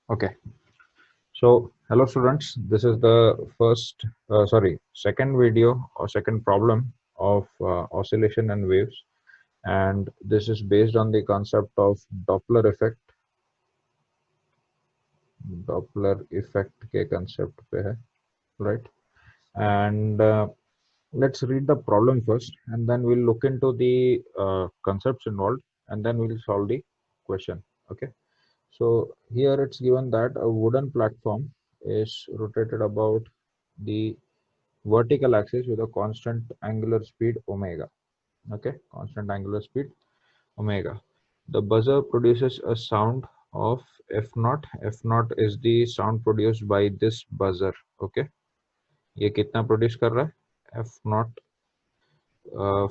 Okay, so hello students, this is the second video or second problem of oscillation and waves, and this is based on the concept of Doppler effect. Doppler effect के concept पे है, right? And let's read the problem first, and then we'll look into the concepts involved, and then we'll solve the question. Okay. So here it's given that a wooden platform is rotated about the vertical axis with a constant angular speed omega. Okay, constant angular speed omega. The buzzer produces a sound of F naught. F naught is the sound produced by this buzzer. Okay, ये कितना produce कर रहा है? F naught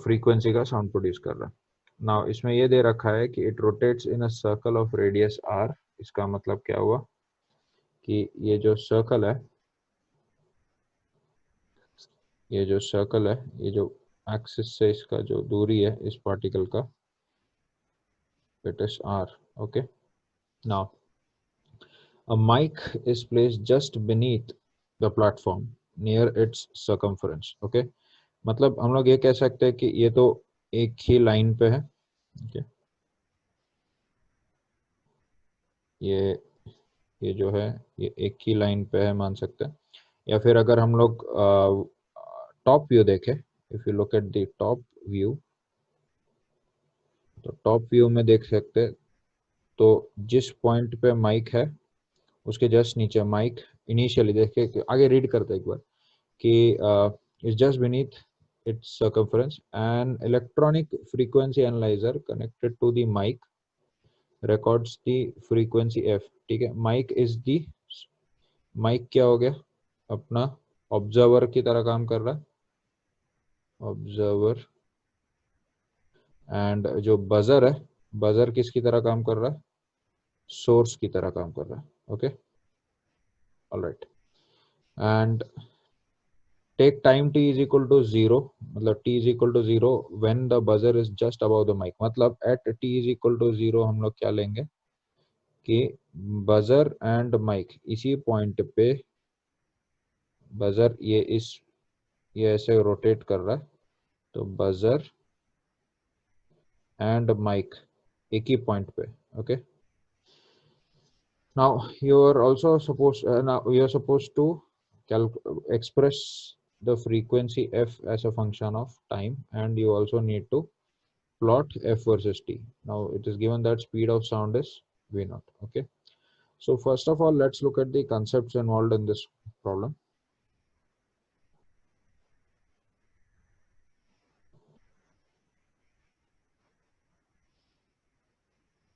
frequency का sound produce कर रहा है. Now इसमें ये दे रखा है कि it rotates in a circle of radius r. इसका मतलब क्या हुआ कि ये जो सर्कल है, ये जो एक्सिस से इसका जो दूरी है इस पार्टिकल का, it is r. Okay, now a mic is placed just beneath the platform near its circumference. Okay, मतलब हम लोग ये कह सकते हैं कि ये तो एक ही लाइन पे है. okay? ये जो है ये एक ही लाइन पे है मान सकते हैं. या फिर अगर हम लोग टॉप व्यू देखें, if you look at the top view, तो टॉप व्यू में देख सकते हैं, तो जिस पॉइंट पे माइक है उसके जस्ट नीचे माइक इनिशियली देखिए, आगे रीड करते एक बार कि is just beneath its circumference. An electronic frequency analyzer connected to the mic records the frequency f. ठीक है, माइक क्या हो गया, अपना ऑब्जर्वर की तरह काम कर रहा है, ऑब्जर्वर. एंड जो बजर है, बजर किसकी तरह काम कर रहा है? सोर्स की तरह काम कर रहा है. Okay, alright. And take time t is equal to 0, मतलब t is equal to 0 when the buzzer is just above the mic. मतलब at t is equal to 0 हम लोग क्या लेंगे कि बजर एंड माइक इसी पॉइंट पे, बजर ये ऐसे रोटेट कर रहा है, तो बजर एंड माइक एक ही पॉइंट पे. Okay, now you are also supposed to express the frequency f as a function of time, and you also need to plot f versus t. Now it is given that speed of sound is v naught. Okay, so first of all let's look at the concepts involved in this problem.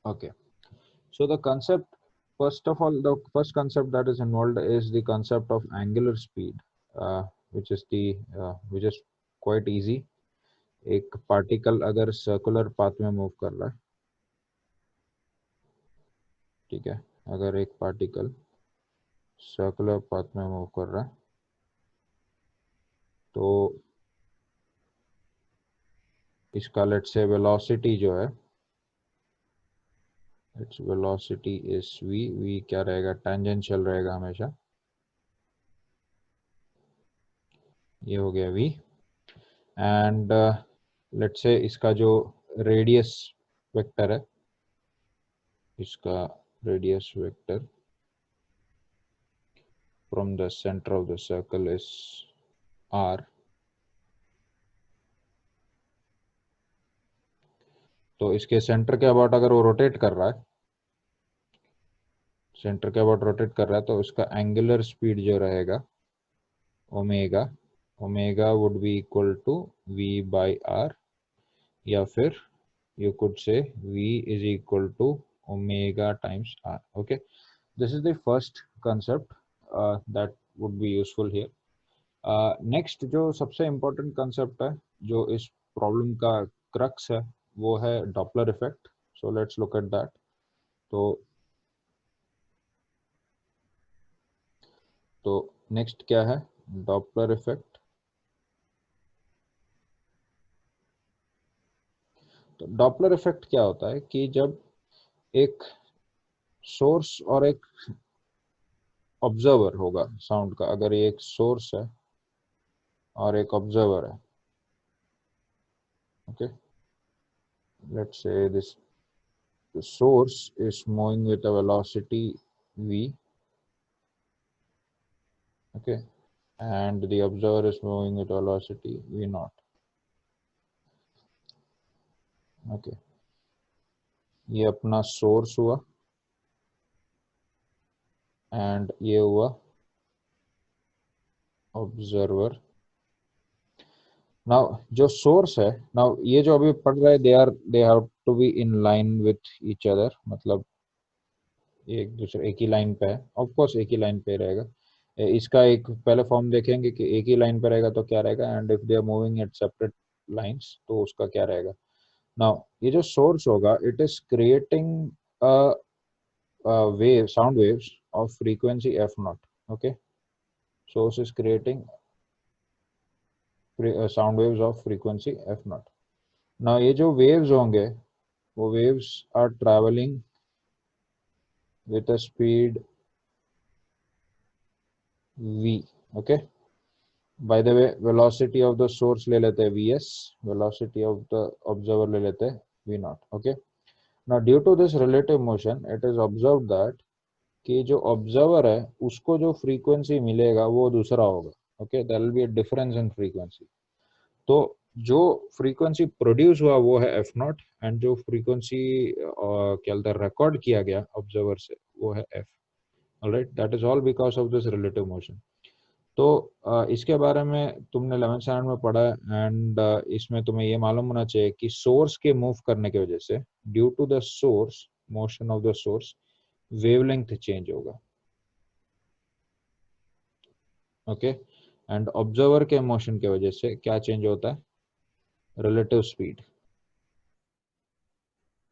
Okay, so the concept, first of all, the first concept that is involved is the concept of angular speed, which is quite easy. एक particle अगर circular path में move कर रहा है, ठीक है, अगर एक पार्टिकल सर्कुलर पाथ में मूव कर रहा है, तो इसका लेट्स से वेलोसिटी जो है, इट्स वेलोसिटी इज v क्या रहेगा, टेंजेंशियल रहेगा हमेशा, ये हो गया v. एंड लेट्स से इसका जो रेडियस वेक्टर है, इसका radius vector from the centre of the circle is r. तो इसके सेंटर के अबाउट अगर वो रोटेट कर रहा है, सेंटर के अबाउट रोटेट कर रहा है, तो उसका एंगुलर स्पीड जो रहेगा omega, omega would be equal to v by r, या फिर you could say v is equal to omega times r. Okay, this is the first concept that would be useful here. Next जो सबसे important concept है, जो इस problem का crux है, वो है Doppler effect. So let's look at that. तो next क्या है? Doppler effect. तो Doppler effect क्या होता है कि जब एक सोर्स और एक ऑब्जर्वर होगा साउंड का, अगर ये एक सोर्स है और एक ऑब्जर्वर है, okay, let's say this source is moving with a velocity v, okay, and the observer is moving with velocity v naught, okay. ये अपना सोर्स हुआ एंड ये हुआ ऑब्जर्वर. नाउ जो सोर्स है, नाउ ये जो अभी पढ़ रहे हैं, they have to be in line with each other, मतलब एक दूसरे एक ही लाइन पे है, ऑफ कोर्स एक ही लाइन पे रहेगा. इसका एक पहले फॉर्म देखेंगे कि एक ही लाइन पे रहेगा तो क्या रहेगा, and if they are moving at separate lines तो उसका क्या रहेगा. नाउ ये जो सोर्स होगा, it is creating wave sound waves of frequency f naught, okay. Source is creating sound waves of frequency f naught. Now ये जो waves होंगे, वो waves are traveling with a speed v, okay. By the way, velocity of the source ले लेते हैं vs, velocity of the observer ले लेते हैं v naught, okay. Now due to this relative motion, it is observed that कि जो observer है उसको जो फ्रीक्वेंसी मिलेगा वो दूसरा होगा, okay. There will be a difference in frequency. तो जो फ्रीक्वेंसी प्रोड्यूस हुआ वो है एफ नॉट, एंड जो फ्रीक्वेंसी क्या बोलते हैं रिकॉर्ड किया गया ऑब्जर्वर से वो है F. Alright, that is all because of this relative motion. तो इसके बारे में तुमने 11th स्टैंडर्ड में पढ़ा है, एंड इसमें तुम्हें ये मालूम होना चाहिए कि सोर्स के मूव करने की वजह से, due to the source motion of the source, wavelength change होगा, ओके. एंड ऑब्जर्वर के मोशन के वजह से क्या चेंज होता है, relative speed,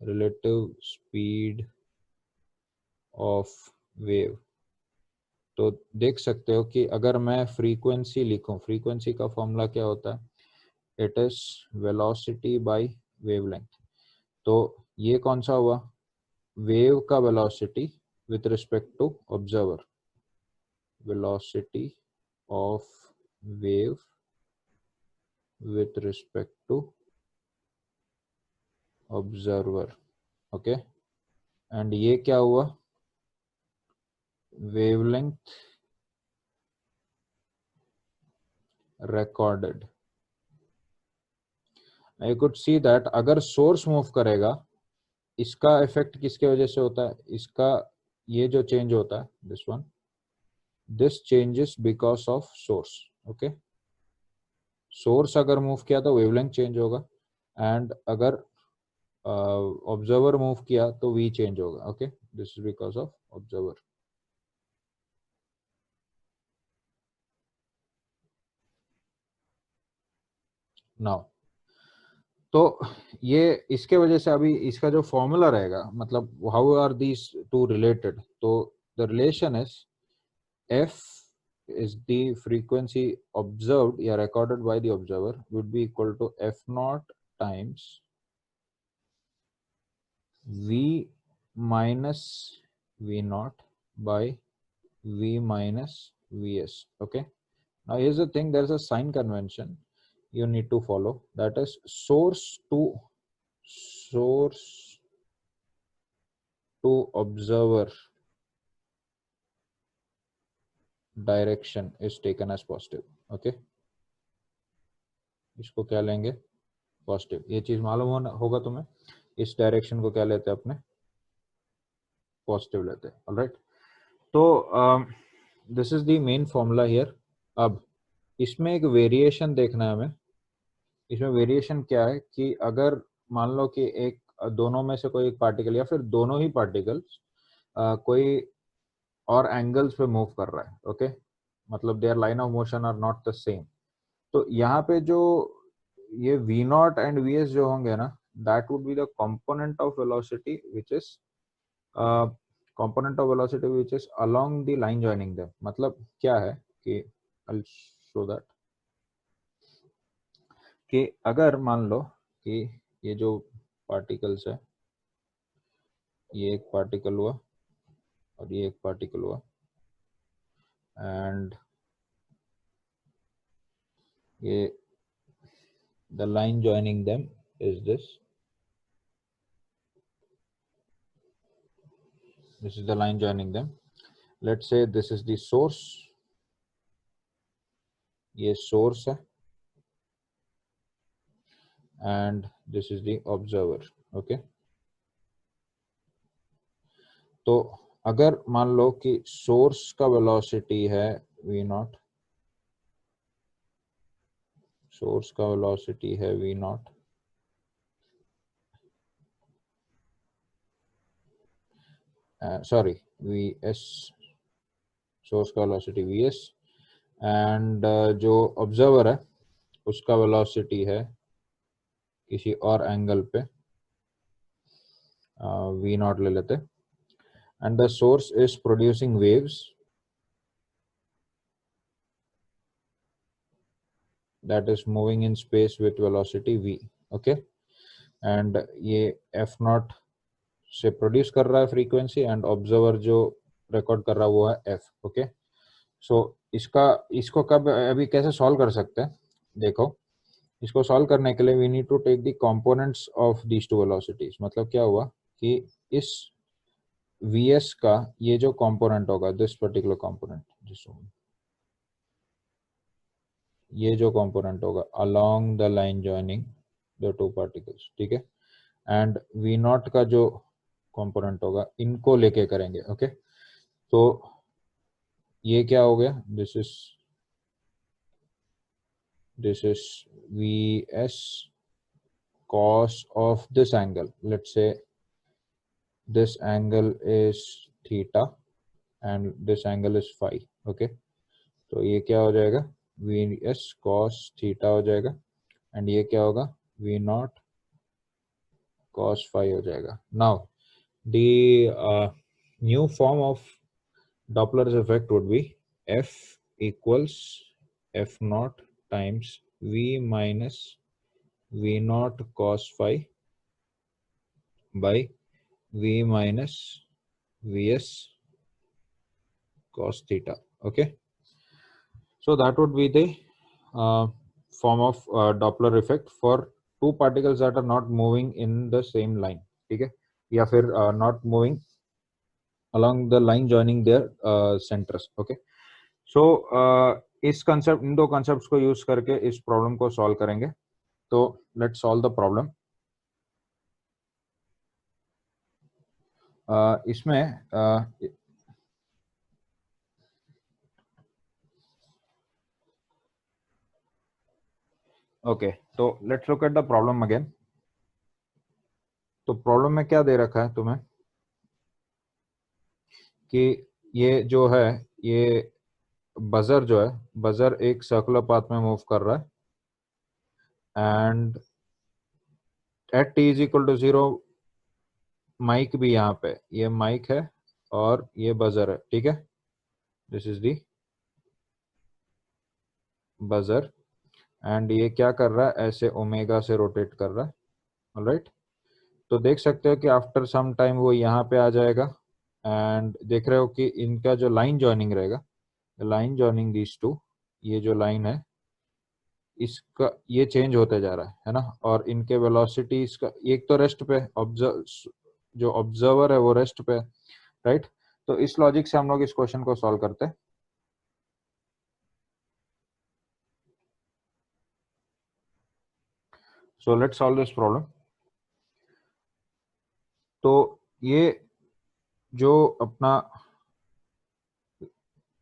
relative speed of wave. तो देख सकते हो कि अगर मैं फ्रीक्वेंसी लिखूं, फ्रीक्वेंसी का फॉर्मूला क्या होता है, it is velocity by wavelength. तो ये कौन सा हुआ, वेव का velocity with respect to observer, velocity of wave with respect to observer, okay. And ये क्या हुआ, wavelength recorded. I could see that अगर सोर्स मूव करेगा, इसका इफेक्ट किसके वजह से होता है, इसका ये जो चेंज होता है, this one, this changes because of source, okay. Source अगर मूव किया तो वेवलेंथ चेंज होगा, एंड अगर ऑब्जर्वर मूव किया तो वी चेंज होगा, okay. This is because of observer. Now तो ये इसके वजह से अभी इसका जो फॉर्मूला रहेगा, मतलब how are these two related, तो the relation is f is the frequency observed या recorded by the observer would be equal to f naught times v minus v naught by v minus vs, okay. Now here's the thing, there's a sign convention you need to follow, that is source to observer direction is taken as positive, okay. इसको क्या लेंगे, positive. ये चीज मालूम होगा तुम्हें, इस direction को क्या लेते हैं अपने, पॉजिटिव लेते हैं, ऑलराइट. तो this is the main formula here. अब इसमें एक वेरिएशन देखना है हमें. इसमें वेरिएशन क्या है कि अगर मान लो कि एक दोनों में से कोई एक पार्टिकल या फिर दोनों ही पार्टिकल्स कोई और एंगल्स पे मूव कर रहा है, ओके, मतलब their line of motion are not the same. तो यहाँ पे जो ये v नॉट एंड vs जो होंगे ना, that would be the component of velocity which is component of velocity which is along the line joining them. मतलब क्या है कि I'll show that कि अगर मान लो कि ये जो पार्टिकल्स है, ये एक पार्टिकल हुआ और ये एक पार्टिकल हुआ, and ये the line joining them is this. This is the line joining them. Let's say this is the source. ये source है and this is the observer. Okay. तो अगर मान लो कि source का velocity है v naught, source का velocity है v naught, sorry vs, source का velocity vs, and जो observer है उसका velocity है किसी और एंगल पे v naught ले लेते, and the source is producing waves that is moving in space with velocity v. Okay, and ये f naught से प्रोड्यूस कर रहा है फ्रीक्वेंसी एंड ऑब्जर्वर जो रिकॉर्ड कर रहा है वो है f. ओके, सो इसको कब अभी कैसे सॉल्व कर सकते हैं, देखो इसको सॉल्व करने के लिए we need to take the components of these two velocities. मतलब क्या हुआ कि इस vs का ये जो कंपोनेंट होगा, दिस पर्टिकुलर कंपोनेंट, ये जो कंपोनेंट होगा along the line joining the two particles, ठीक है, एंड v नॉट का जो कंपोनेंट होगा इनको लेके करेंगे. ओके, तो ये क्या हो गया, this is vs cos of this angle. Let's say this angle is theta and this angle is phi. Okay, तो ये क्या हो जाएगा, vs cos theta हो जाएगा एंड ये क्या होगा, v नॉट cos phi हो जाएगा. Now the new form of Doppler's effect would be f equals f naught times v minus v naught cos phi by v minus vs cos theta. Okay, so that would be the form of Doppler effect for two particles that are not moving in the same line. ठीक है, या फिर not moving along the line joining their centers. Okay, so इस concept, इन दो concepts को use करके इस problem को solve करेंगे. तो let's solve the problem. इसमें ओके, तो let's look at the problem again. तो प्रॉब्लम में क्या दे रखा है तुम्हें कि ये जो है, ये बजर जो है, बजर एक सर्कुलर पाथ में मूव कर रहा है and at t is equal to 0 mic भी यहाँ पे, ये माइक है और ये बजर है. ठीक है, this is the buzzer and ये क्या कर रहा है, ऐसे ओमेगा से रोटेट कर रहा है. ऑलराइट, तो देख सकते हो कि आफ्टर सम टाइम वो यहाँ पे आ जाएगा एंड देख रहे हो कि इनका जो लाइन जॉइनिंग रहेगा, लाइन जॉइनिंग दीज टू, ये जो लाइन है इसका ये चेंज होते जा रहा है ना, और इनके वेलोसिटीज का, एक तो रेस्ट पे जो ऑब्जर्वर है वो रेस्ट पे, राइट. तो इस लॉजिक से हम लोग इस क्वेश्चन को सॉल्व करते हैं. So let's solve this problem. तो ये जो अपना,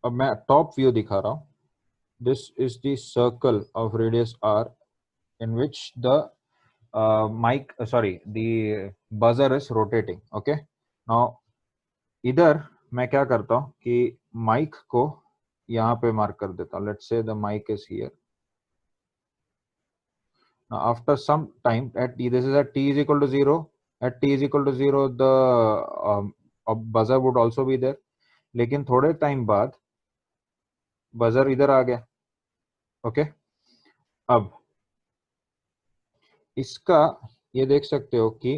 अब मैं टॉप व्यू दिखा रहा हूं. This is the circle of radius r in which the the buzzer is rotating. Okay, now इधर मैं क्या करता हूं कि माइक को यहाँ पे मार्क कर देता हूं. Let's say the mic is here. Now after some time at t, this is at t is equal to 0, at t is equal to 0 the buzzer would also be there. लेकिन थोड़े time बाद buzzer इधर आ गया. Okay, अब इसका ये देख सकते हो कि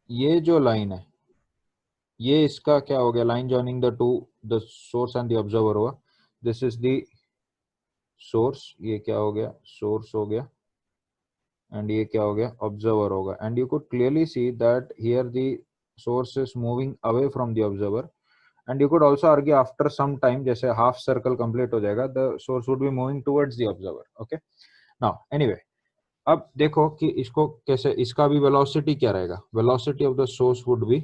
ये जो लाइन है ये इसका क्या हो गया, line joining the two, the source and the observer हुआ, दिस इज द सोर्स, ये क्या हो गया, सोर्स हो गया, एंड ये क्या हो गया, ऑब्जर्वर होगा, and you could clearly see that here the source is moving away from the observer, and you could also argue after some time, जैसे हाफ सर्कल कंप्लीट हो जाएगा, the source would be moving towards the observer. Okay, now anyway, अब देखो कि इसको कैसे, इसका भी वेलोसिटी क्या रहेगा, velocity of the source would B,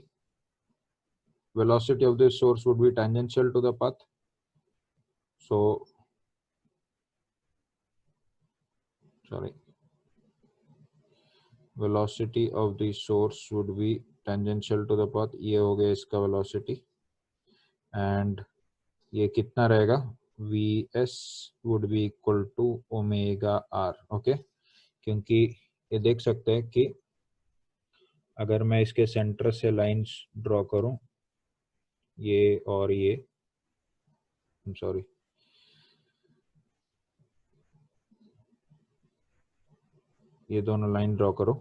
velocity of this source would be tangential to the path, so sorry, velocity of the source would be tangential to the path, ये हो गया इसका velocity, and ये कितना रहेगा, vs would be equal to omega r। Okay, क्योंकि ये देख सकते हैं कि अगर मैं इसके सेंटर से लाइंस ड्रॉ करूं, ये और ये, सॉरी, ये दोनों लाइन ड्रॉ करो,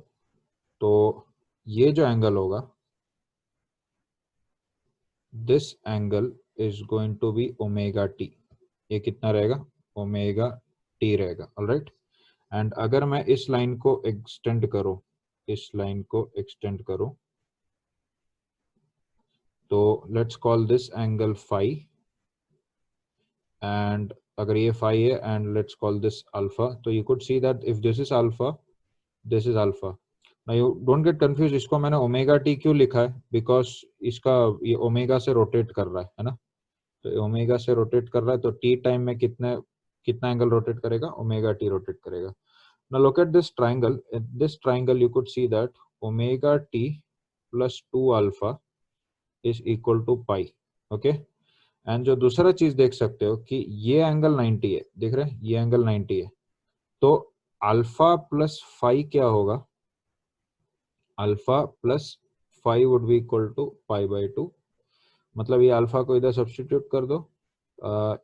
तो ये जो एंगल होगा, this angle is going to be omega t, ये कितना रहेगा, ओमेगा टी रहेगा, ऑलराइट। एंड अगर मैं इस लाइन को एक्सटेंड करूं, इस लाइन को एक्सटेंड करूं, तो let's call this angle phi, and अगर ये फाई है, and let's call this alpha, तो you could see that if this is alpha, this is alpha. Now you don't get confuse, इसको मैंने ओमेगा टी क्यों लिखा है, बिकॉज इसका ये ओमेगा से रोटेट कर रहा है ना, तो ओमेगा से रोटेट कर रहा है, तो टी टाइम में कितने, कितना एंगल रोटेट करेगा, ओमेगा टी रोटेट करेगा। Now look at this triangle. In this triangle, you could see that omega t plus 2 alpha is equal to pi. Okay? And जो दूसरा चीज देख सकते हो कि ये एंगल 90 है, देख रहे हैं, ये एंगल 90 है, तो अल्फा प्लस फाई क्या होगा, alpha plus phi would be equal to pi by two. मतलब ये अल्फा को इधर सब्स्टिट्यूट कर दो,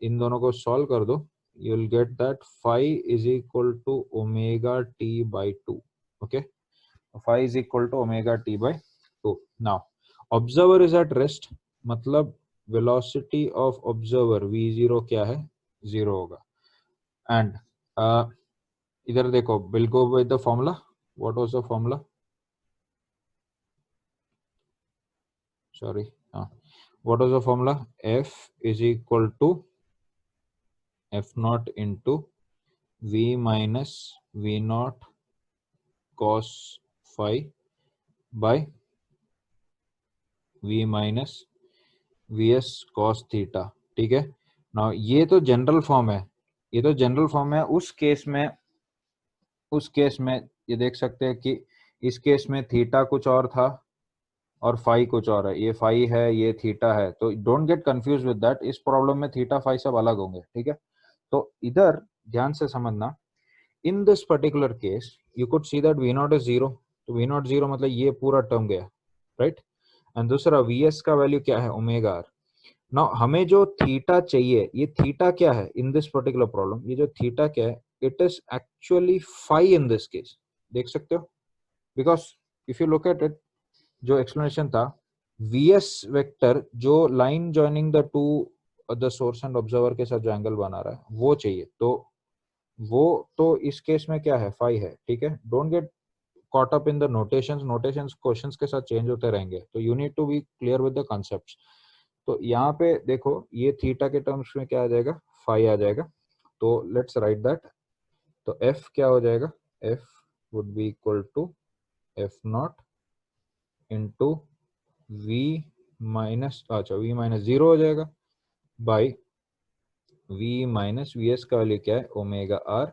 इन दोनों को सॉल्व कर दो, you will get that phi is equal to omega t by 2। okay, phi is equal to omega t by 2। now observer is at rest, मतलब velocity of observer v0 क्या है, 0 होगा। and इधर देखो, we'll go with the formula, what was the formula, sorry, what was the formula, f is equal to f naught into v minus v naught cos phi by v minus v S cos theta. ठीक है, ना ये तो general form है, ये तो general form है। उस केस में, उस केस में ये देख सकते हैं कि इस केस में थीटा कुछ और था और फाई कुछ और है, ये फाई है, ये थीटा है, तो don't get confuse with that, इस प्रॉब्लम में थीटा फाई सब अलग होंगे। ठीक है, तो इधर ध्यान से समझना, in this particular case you could see that v naught is zero, तो वी नॉट जीरो मतलब ये पूरा टर्म गया, राइट। एंड दूसरा वी एस का वैल्यू क्या है, ओमेगा आर। नाउ हमें जो थीटा चाहिए, ये थीटा क्या है इन दिस पर्टिकुलर प्रॉब्लम, ये जो थीटा क्या है, it is actually phi in this case, देख सकते हो, because if you look at it, जो एक्सप्लेनेशन था, वी एस वेक्टर जो line joining the two, the source and observer के साथ जो एंगल बना रहा है वो चाहिए, तो वो तो इस केस में क्या है, फाई है। ठीक है, don't get caught up in the notations, notations questions के साथ चेंज होते रहेंगे, तो you need to be clear with the concepts. तो यहाँ पे देखो, ये थीटा के टर्म्स में क्या आ जाएगा, फाई आ जाएगा, तो लेट्स राइट दैट। तो एफ क्या हो जाएगा, f would be equal to f naught into v minus, अच्छा वी माइनस जीरो हो जाएगा, by v minus v s का वैल्यू क्या है, omega r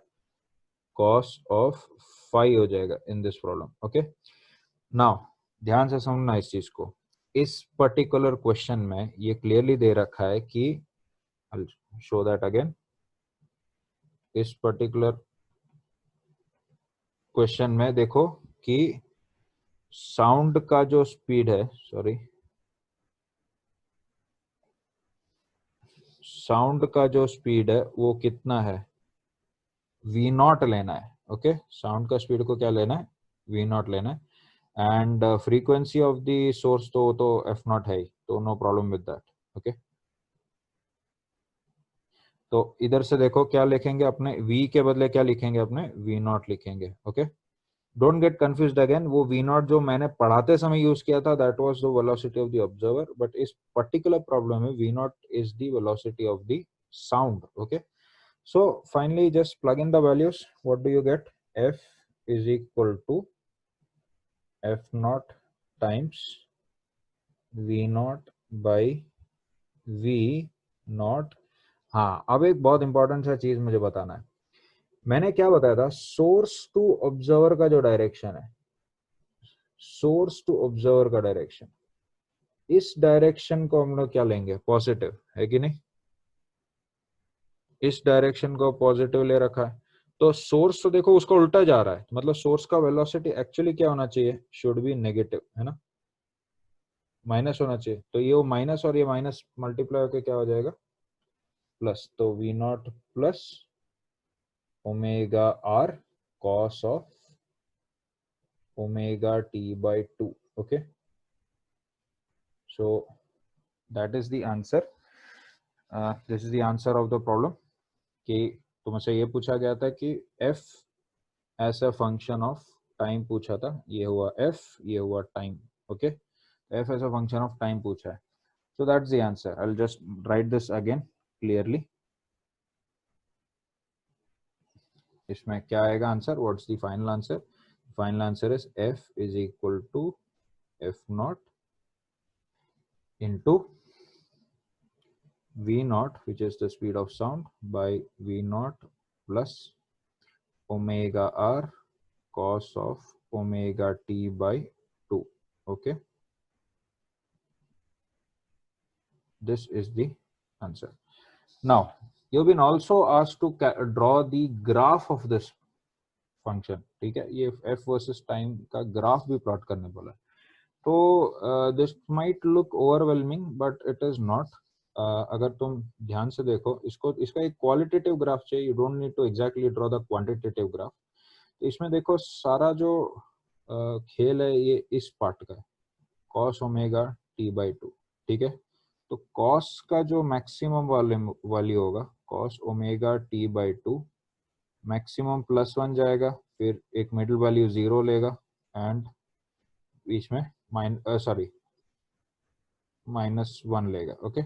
cos of phi हो जाएगा in this problem. Okay, now ध्यान से समझना इस चीज को, इस पर्टिकुलर क्वेश्चन में ये क्लियरली दे रखा है कि, I'll show that again, इस पर्टिकुलर क्वेश्चन में देखो कि साउंड का जो स्पीड है, सॉरी, साउंड का जो स्पीड है वो कितना है, वी नॉट लेना है। ओके, साउंड का स्पीड को क्या लेना है, वी नॉट लेना है। And frequency of the source तो एफ नॉट है ही, तो no problem with that. Okay, तो इधर से देखो क्या लिखेंगे अपने, v के बदले क्या लिखेंगे अपने, v नॉट लिखेंगे। Okay, don't get confused again, वो v नॉट जो मैंने पढ़ाते समय यूज किया था that was the velocity of the observer, but इस पर्टिकुलर प्रॉब्लम में v not is the velocity of the sound. Okay, so finally just plug in the values, what do you get, f is equal to f naught times v naught by v naught। हाँ, अब एक बहुत important सा चीज मुझे बताना है, मैंने क्या बताया था, सोर्स टू ऑब्जर्वर का जो डायरेक्शन है, सोर्स टू ऑब्जर्वर का डायरेक्शन, इस डायरेक्शन को हम लोग क्या लेंगे, पॉजिटिव, है कि नहीं, इस डायरेक्शन को पॉजिटिव ले रखा है, तो सोर्स तो देखो उसका उल्टा जा रहा है, मतलब सोर्स का वेलोसिटी एक्चुअली क्या होना चाहिए, शुड बी नेगेटिव, है ना, माइनस होना चाहिए, तो ये वो माइनस और ये माइनस मल्टीप्लाई होकर क्या हो जाएगा, प्लस, तो v naught plus omega r cos of omega t by two. Okay, so that is the answer, this is the answer of the problem, कि तुमसे ये पूछा गया था कि f as a function of time पूछा था, ये हुआ f, ये हुआ time. Okay, f as a function of time पूछा है, so that's the answer, I'll just write this again clearly। इसमें क्या आएगा answer, what's the final answer, final answer is f is equal to f naught into v naught, which is the speed of sound, by v naught plus omega r cos of omega t by 2। okay, this is the answer। now you've been also asked to draw the graph of this function, ठीक है, ये f versus time का graph भी plot करने बोला है, तो this might look overwhelming but it is not. अगर तुम ध्यान से देखो इसको, इसका एक क्वालिटेटिव ग्राफ चाहिए, you don't need to exactly draw the quantitative graph. तो इसमें देखो सारा जो खेल है ये इस पार्ट का है, cos omega t by to, ठीक है, तो कॉस का जो मैक्सिमम वैल्यू होगा, cos omega t by to, maximum +1 जाएगा, फिर एक मिडिल वैल्यू 0 लेगा, एंड बीच में -1 लेगा। Okay,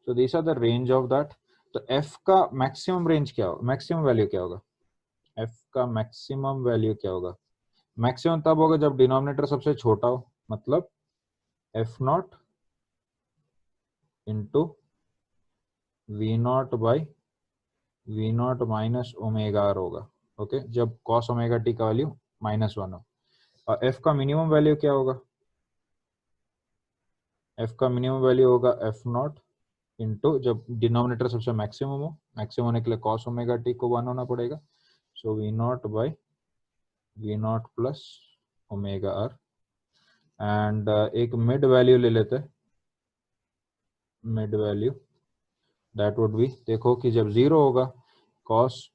so these are the range of that। तो f का मैक्सिमम रेंज क्या होगा, मैक्सिमम वैल्यू क्या होगा, f का मैक्सिमम वैल्यू क्या होगा, मैक्सिमम तब होगा जब डिनोमिनेटर सबसे छोटा हो, मतलब f naught into v naught by v naught minus omega r होगा। ओके, जब कॉस ओमेगा टी का वैल्यू -1 हो। और f का मिनिमम वैल्यू क्या होगा, f का मिनिमम वैल्यू होगा f नॉट इंटू, जब डिनोमिनेटर सबसे मैक्सिमम हो, मैक्सिमम होने के लिए कॉस ओमेगा टी को 1 होना पड़ेगा, so v naught by v naught plus omega r, and एक मिड वैल्यू ले लेते हैं, mid value that would be, देखो कि जब 0 होगा कॉस,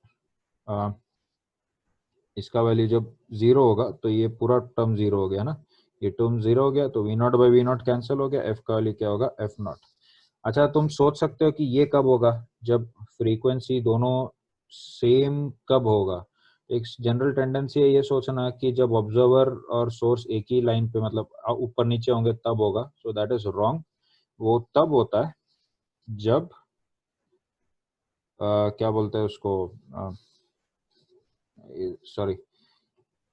इसका वैल्यू जब 0 होगा तो ये पूरा टर्म 0 हो गया ना, ये टर्म 0 हो गया, तो v naught by v naught cancel हो गया, एफ का वैल्यू क्या होगा, एफ नॉट। अच्छा, तुम सोच सकते हो कि ये कब होगा, जब फ्रीक्वेंसी दोनों सेम कब होगा, एक जनरल टेंडेंसी है ये सोचना कि जब ऑब्जर्वर और सोर्स एक ही लाइन पे, मतलब ऊपर नीचे होंगे तब होगा, सो दैट इज रॉन्ग। वो तब होता है जब क्या बोलते हैं उसको, सॉरी,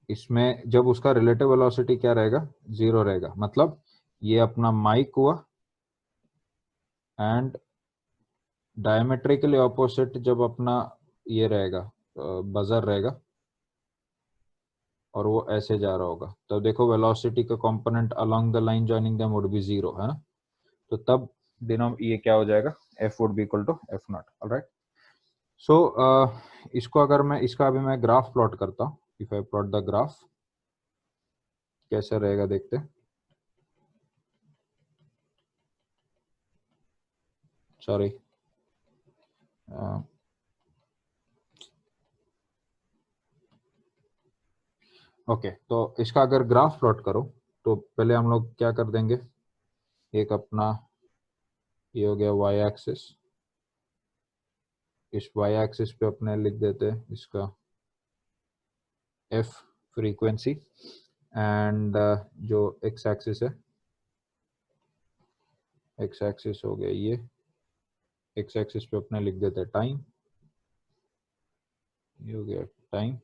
इसमें जब उसका रिलेटिव वेलोसिटी क्या रहेगा, 0 रहेगा, मतलब ये अपना माइक हुआ, एंड डायमेट्रिकली ऑपोजिट जब अपना ये रहेगा, बजर रहेगा, और वो ऐसे जा रहा होगा, तो देखो वेलोसिटी का component along the line joining them would be 0, है ना, तो तब डिनोम ये क्या हो जाएगा, f would be equal to f not. Alright, so इसको अगर मैं, इसका अभी मैं ग्राफ प्लॉट करता हूँ, if I plot the graph, कैसे रहेगा देखते, सॉरी, ओके, तो इसका अगर ग्राफ प्लॉट करो, तो पहले हम लोग क्या कर देंगे, एक अपना ये हो गया वाई एक्सिस, इस वाई एक्सिस पे अपने लिख देते हैं इसका एफ फ्रीक्वेंसी, एंड जो एक्स एक्सिस है, एक्स एक्सिस हो गया ये, एक्स एक्सिस पे अपने लिख देते हैं टाइम, ये हो गया टाइम,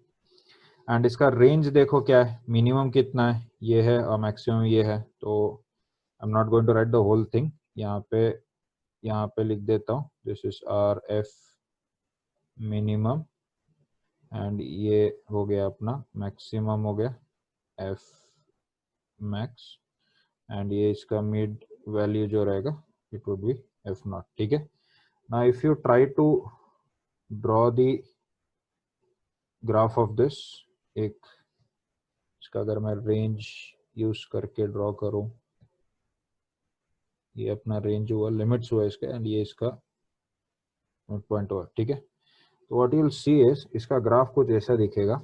एंड इसका रेंज देखो क्या है, मिनिमम कितना है ये है और मैक्सिमम ये है। तो I am not going to write the whole thing, यहाँ पे लिख देता हूँ this is our f minimum, and ये हो गया अपना मैक्सिमम हो गया एफ मैक्स, एंड ये इसका मिड वैल्यू जो रहेगा it would be f naught. ठीक है, now if you try to draw the graph of this, एक इसका अगर मैं रेंज यूज करके ड्रॉ करूं, ये अपना रेंज हुआ, लिमिट्स हुआ इसका, एंड ये इसका पॉइंट हुआ। ठीक है, तो what you will see is इसका ग्राफ कुछ ऐसा दिखेगा,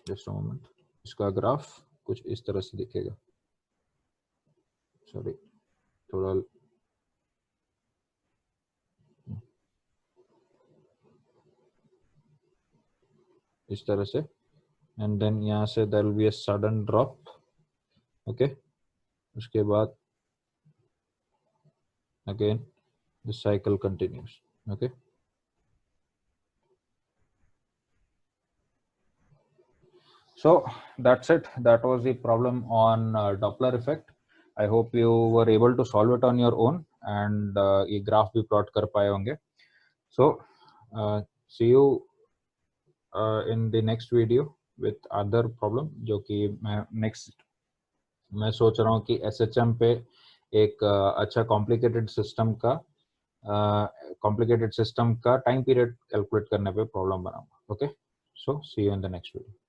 जस्ट अ मोमेंट, इसका ग्राफ कुछ इस तरह से दिखेगा, सॉरी थोड़ा इस तरह से, एंड देन यहाँ से there will be a sudden drop, okay, उसके बाद again the cycle continues, okay. So that's it, that was the problem on Doppler effect. I hope you were able to solve it on your own, and ये graph भी plot कर पाए होंगे। So see you in the next video with other problem, जो कि मैं सोच रहा हूँ कि SHM पे एक अच्छा कॉम्प्लिकेटेड सिस्टम का टाइम पीरियड कैलकुलेट करने पे प्रॉब्लम बनाऊंगा। Okay, so see you in the next video.